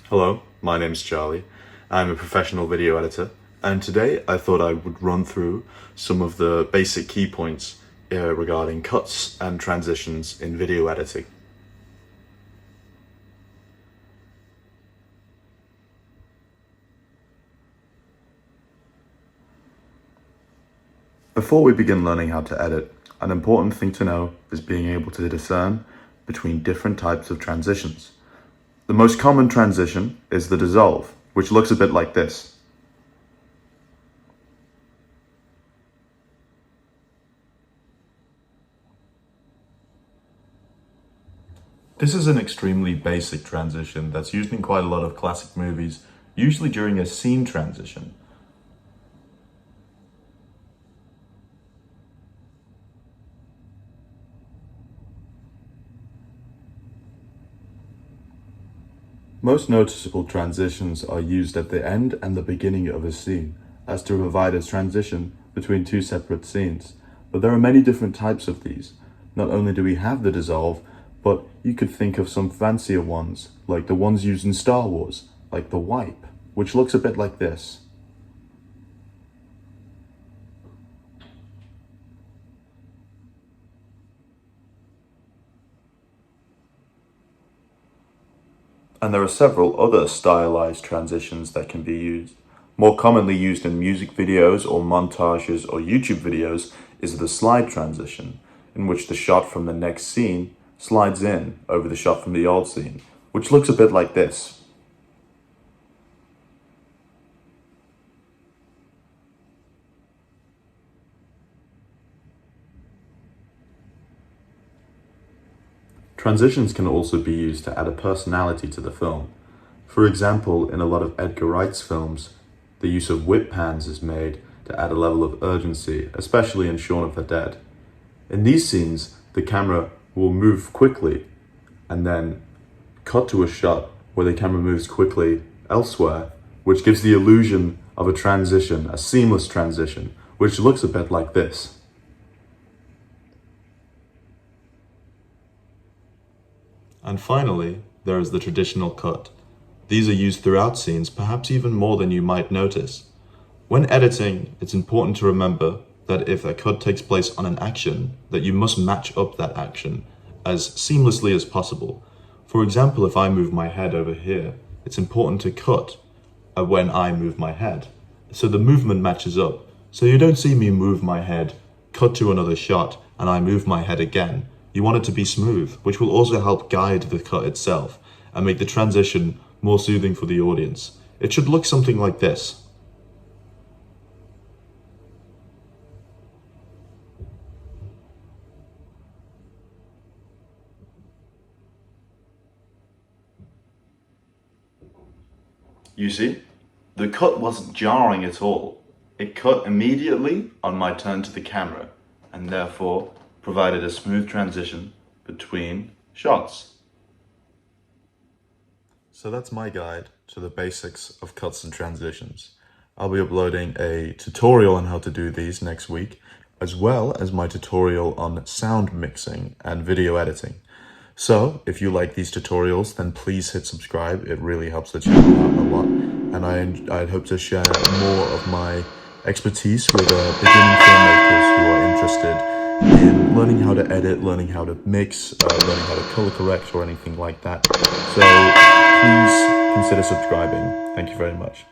Hello, my name's Charlie. I'm a professional video editor, and today I thought I would run through some of the basic key points regarding cuts and transitions in video editing. Before we begin learning how to edit, an important thing to know is being able to discern between different types of transitions. The most common transition is the dissolve, which looks a bit like this. This is an extremely basic transition that's used in quite a lot of classic movies, usually during a scene transition. Most noticeable transitions are used at the end and the beginning of a scene, as to provide a transition between two separate scenes. But there are many different types of these. Not only do we have the dissolve, but you could think of some fancier ones, like the ones used in Star Wars, like the wipe, which looks a bit like this. And there are several other stylized transitions that can be used. More commonly used in music videos or montages or YouTube videos is the slide transition, in which the shot from the next scene slides in over the shot from the old scene, which looks a bit like this. Transitions can also be used to add a personality to the film. For example, in a lot of Edgar Wright's films, the use of whip pans is made to add a level of urgency, especially in Shaun of the Dead. In these scenes, the camera will move quickly and then cut to a shot where the camera moves quickly elsewhere, which gives the illusion of a transition, a seamless transition, which looks a bit like this. And finally, there is the traditional cut. These are used throughout scenes, perhaps even more than you might notice. When editing, it's important to remember that if a cut takes place on an action, that you must match up that action as seamlessly as possible. For example, if I move my head over here, it's important to cut when I move my head, so the movement matches up. So you don't see me move my head, cut to another shot, and I move my head again. You want it to be smooth, which will also help guide the cut itself and make the transition more soothing for the audience. It should look something like this. You see, the cut wasn't jarring at all. It cut immediately on my turn to the camera, and therefore provided a smooth transition between shots. So that's my guide to the basics of cuts and transitions. I'll be uploading a tutorial on how to do these next week, as well as my tutorial on sound mixing and video editing. So if you like these tutorials, then please hit subscribe. It really helps the channel out a lot. And I'd hope to share more of my expertise with beginning filmmakers who are interested in learning how to edit, learning how to mix, learning how to color correct or anything like that. So please consider subscribing. Thank you very much.